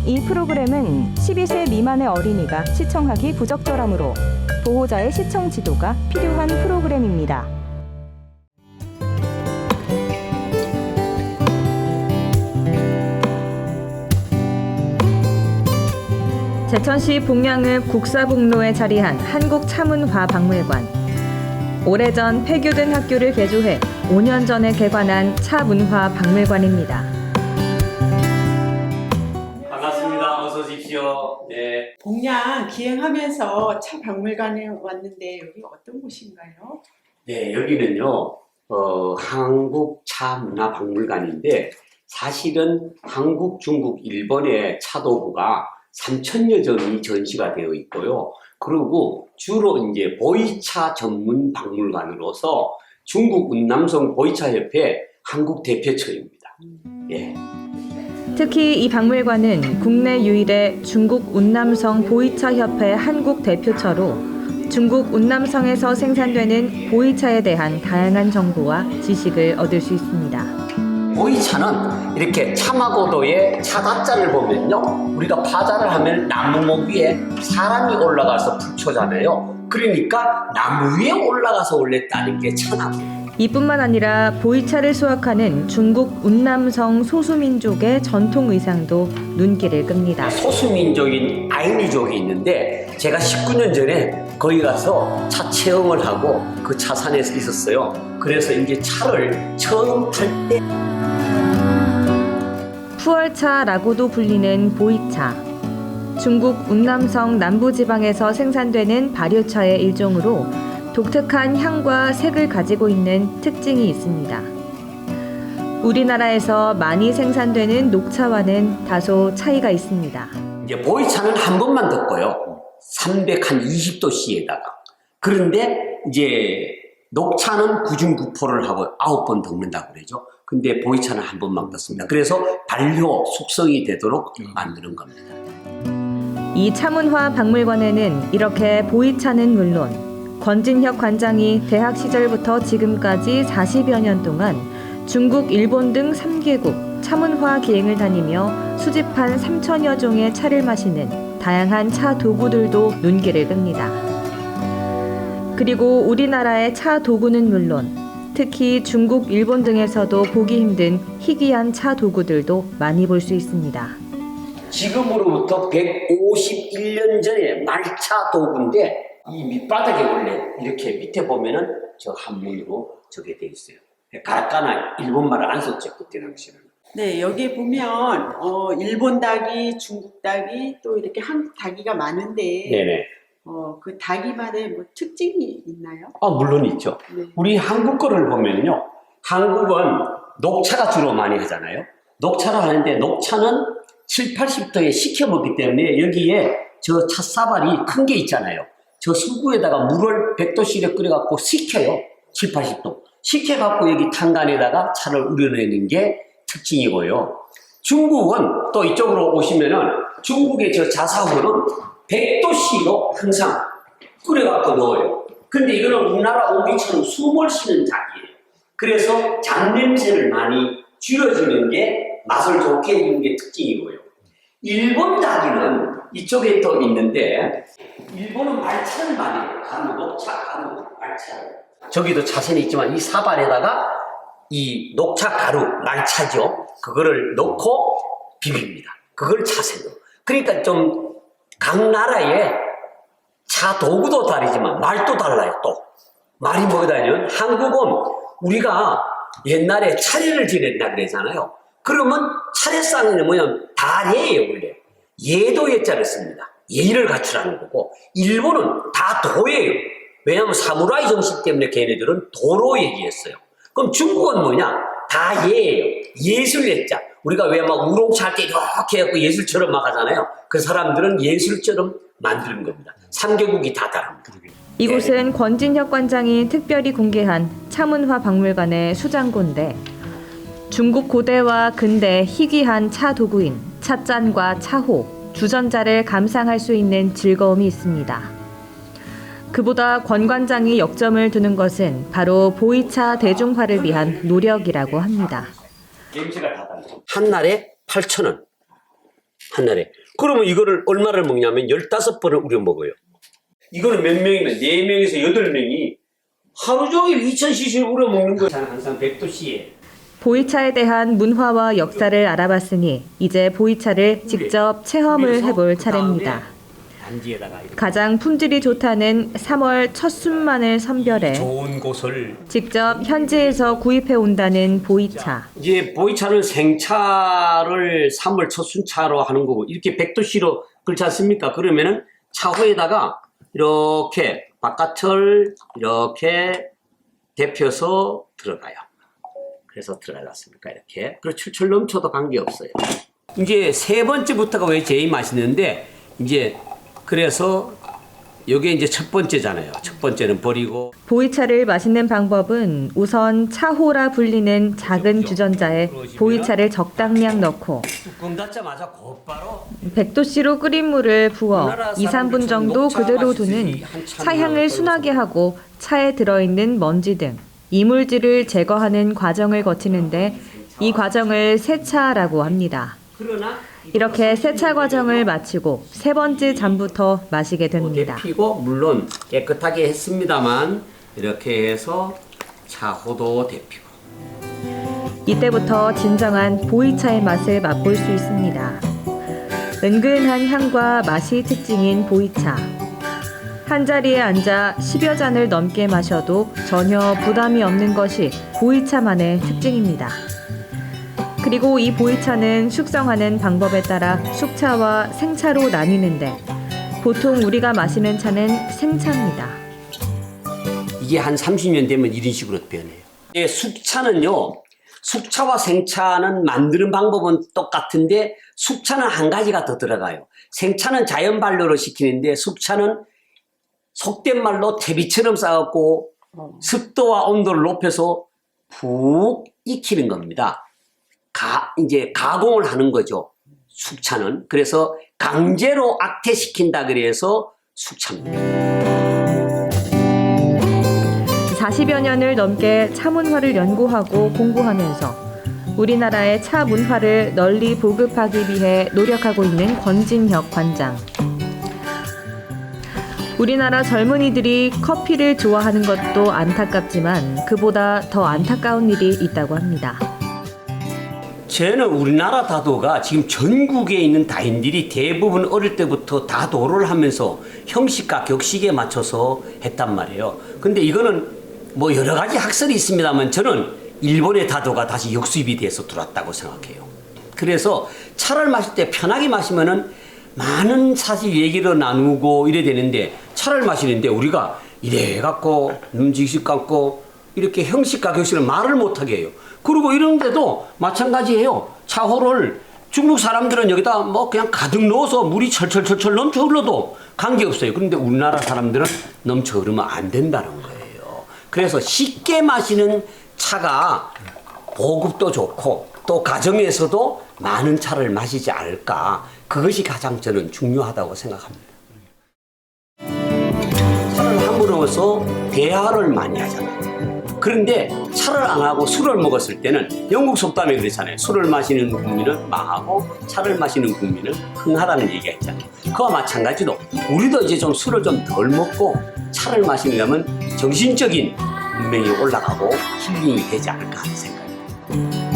이 프로그램은 12세 미만의 어린이가 시청하기 부적절하므로 보호자의 시청 지도가 필요한 프로그램입니다. 제천시 봉양읍 국사북로에 자리한 한국차문화박물관. 오래전 폐교된 학교를 개조해 5년 전에 개관한 차문화박물관입니다. 반갑습니다. 어서 오십시오. 네. 봉양 기행하면서 차 박물관에 왔는데 여기 어떤 곳인가요? 네, 여기는요, 한국차문화박물관인데 사실은 한국, 중국, 일본의 차도구가 3,000여 점이 전시가 되어 있고요. 그리고 주로 이제 보이차 전문 박물관으로서 중국 운남성 보이차협회 한국 대표처입니다. 예. 특히 이 박물관은 국내 유일의 중국 운남성 보이차협회 한국 대표처로 중국 운남성에서 생산되는 보이차에 대한 다양한 정보와 지식을 얻을 수 있습니다. 보이차는 이렇게 차마고도의 차다자를 보면요, 우리가 파자를 하면 나무목 위에 사람이 올라가서 불초잖아요. 그러니까 나무 위에 올라가서 원래 따는 게 차나무. 이뿐만 아니라 보이차를 수확하는 중국 운남성 소수민족의 전통 의상도 눈길을 끕니다. 소수민족인 아이니족이 있는데 제가 19년 전에 거기 가서 차 체험을 하고 그 차산에서 있었어요. 그래서 이제 차를 처음 탈 때 푸얼차라고도 불리는 보이차. 중국 운남성 남부지방에서 생산되는 발효차의 일종으로 독특한 향과 색을 가지고 있는 특징이 있습니다. 우리나라에서 많이 생산되는 녹차와는 다소 차이가 있습니다. 이제 보이차는 한 번만 덮고요. 320도씨에다가. 그런데 이제 녹차는 9중구포를 하고 9번 덮는다고 그러죠. 근데 보이차는 한 번만 덮습니다. 그래서 발효, 숙성이 되도록 만드는 겁니다. 이 차문화 박물관에는 이렇게 보이차는 물론 권진혁 관장이 대학 시절부터 지금까지 40여 년 동안 중국, 일본 등 3개국 차문화 기행을 다니며 수집한 3,000여 종의 차를 마시는 다양한 차 도구들도 눈길을 끕니다. 그리고 우리나라의 차 도구는 물론 특히 중국, 일본 등에서도 보기 힘든 희귀한 차 도구들도 많이 볼 수 있습니다. 지금으로부터 151년 전에 말차 도구인데 이 밑바닥에 원래 이렇게 밑에 보면은 저 한문으로 저게 돼 있어요. 가라카나 일본말을 안 썼죠, 그때 당시에는. 네, 여기 보면 일본 닭이, 중국 닭이, 또 이렇게 한국 닭이가 많은데 네네. 그 닭이만의 뭐 특징이 있나요? 물론 있죠. 네. 우리 한국 거를 보면요. 한국은 녹차가 주로 많이 하잖아요. 녹차를 하는데 녹차는 7, 80도에 식혀 먹기 때문에 여기에 저 찻사발이 큰 게 있잖아요. 저 수구에다가 물을 100도씨에 끓여갖고 식혀요. 7, 80도. 식혀갖고 여기 탄간에다가 차를 우려내는 게 특징이고요. 중국은 또 이쪽으로 오시면은 중국의 저 자사고는 100도씨로 항상 끓여갖고 넣어요. 근데 이거는 우리나라 오기처럼 숨을 쉬는 닭이에요. 그래서 잡냄새를 많이 줄여주는 게 맛을 좋게 해주는 게 특징이고요. 일본 닭이는 이쪽에 또 있는데 일본은 말차를 많이 해요. 가루, 녹차, 가루, 말차를. 저기도 차선이 있지만 이 사발에다가 이 녹차 가루, 말차죠. 그거를 넣고 비빕니다. 그걸 차세요. 그러니까 좀 각 나라의 차 도구도 다르지만 말도 달라요. 또 말이 뭐냐면 한국은 우리가 옛날에 차례를 지냈다 그러잖아요. 그러면 차례상은 뭐냐면 다례예요. 원래 예도 예자를 씁니다. 예의를 갖추라는 거고, 일본은 다 도예요. 왜냐하면 사무라이 정신 때문에 걔네들은 도로 얘기했어요. 그럼 중국은 뭐냐? 다 예예요. 예술 예자. 우리가 왜 막 우롱차 할 때 이렇게 해갖고 예술처럼 막 하잖아요. 그 사람들은 예술처럼 만드는 겁니다. 3개국이 다 다릅니다. 이곳은 권진혁 관장이 특별히 공개한 차문화 박물관의 수장고인데 중국 고대와 근대 희귀한 차 도구인 찻잔과 차호, 주전자를 감상할 수 있는 즐거움이 있습니다. 그보다 권 관장이 역점을 두는 것은 바로 보이차 대중화를 위한 노력이라고 합니다. 냄새가 다 달라요. 한 날에 8,000원. 한 날에. 그러면 이거를 얼마를 먹냐면 15번을 우려 먹어요. 이거는 몇 명이면 4명에서 8명이 하루 종일 2000cc를 우려 먹는 거예요. 저는 항상 100도씨에. 보이차에 대한 문화와 역사를 알아봤으니 이제 보이차를 직접 체험을 해볼 차례입니다. 단지에다가 이렇게 가장 품질이 좋다는 3월 첫 순만을 선별해 좋은 곳을 직접 현지에서 구입해 온다는 보이차. 이제 보이차는 생차를 3월 첫 순차로 하는 거고 이렇게 100도씨로 그렇지 않습니까? 그러면은 차후에다가 이렇게 바깥을 이렇게 데펴서 들어가요. 그래서 들어갔습니까? 이렇게. 그리고 출출 넘쳐도 관계없어요. 이제 세 번째부터가 왜 제일 맛있는데 이제 그래서 이게 이제 첫 번째잖아요. 첫 번째는 버리고. 보이차를 마시는 방법은 우선 차호라 불리는 작은 주전자에 보이차를 적당량 넣고 뚜껑 닫자마자 곧바로 100도씨로 끓인 물을 부어 2, 3분 정도 그대로 두는 차향을 순하게 하고 차에 들어있는 먼지 등 이물질을 제거하는 과정을 거치는데 이 과정을 세차라고 합니다. 그러나 이렇게 세차 과정을 마치고 세 번째 잔부터 마시게 됩니다. 데피고 물론 깨끗하게 했습니다만 이렇게 해서 차호도 데피고. 이때부터 진정한 보이차의 맛을 맛볼 수 있습니다. 은근한 향과 맛이 특징인 보이차. 한 자리에 앉아 10여 잔을 넘게 마셔도 전혀 부담이 없는 것이 보이차만의 특징입니다. 그리고 이 보이차는 숙성하는 방법에 따라 숙차와 생차로 나뉘는데 보통 우리가 마시는 차는 생차입니다. 이게 한 30년 되면 이런 식으로 변해요. 숙차는요. 숙차와 생차는 만드는 방법은 똑같은데 숙차는 한 가지가 더 들어가요. 생차는 자연 발효를 시키는데 숙차는 속된 말로 퇴비처럼 쌓았고 습도와 온도를 높여서 푹 익히는 겁니다. 이제 가공을 하는 거죠. 숙차는. 그래서 강제로 악퇴시킨다 그래서 숙차입니다. 40여 년을 넘게 차 문화를 연구하고 공부하면서 우리나라의 차 문화를 널리 보급하기 위해 노력하고 있는 권진혁 관장. 우리나라 젊은이들이 커피를 좋아하는 것도 안타깝지만 그보다 더 안타까운 일이 있다고 합니다. 저는 우리나라 다도가 지금 전국에 있는 다인들이 대부분 어릴 때부터 다도를 하면서 형식과 격식에 맞춰서 했단 말이에요. 근데 이거는 뭐 여러 가지 학설이 있습니다만 저는 일본의 다도가 다시 역수입이 돼서 들어왔다고 생각해요. 그래서 차를 마실 때 편하게 마시면은 많은 사실 얘기를 나누고 이래 되는데 차를 마시는데 우리가 이래 갖고 눈지식 갖고 이렇게 형식과 격식을 말을 못하게 해요. 그리고 이런데도 마찬가지예요. 차호를 중국 사람들은 여기다 뭐 그냥 가득 넣어서 물이 철철철철 넘쳐 흘러도 관계없어요. 그런데 우리나라 사람들은 넘쳐 흐르면 안 된다는 거예요. 그래서 쉽게 마시는 차가 보급도 좋고 또 가정에서도 많은 차를 마시지 않을까. 그것이 가장 저는 중요하다고 생각합니다. 차를 함으로써 대화를 많이 하잖아요. 그런데 차를 안 하고 술을 먹었을 때는 영국 속담에 그렇잖아요. 술을 마시는 국민은 망하고 차를 마시는 국민은 흥하다는 얘기가 있잖아요. 그와 마찬가지로 우리도 이제 좀 술을 좀 덜 먹고 차를 마시려면 정신적인 문명이 올라가고 힐링이 되지 않을까 하는 생각입니다.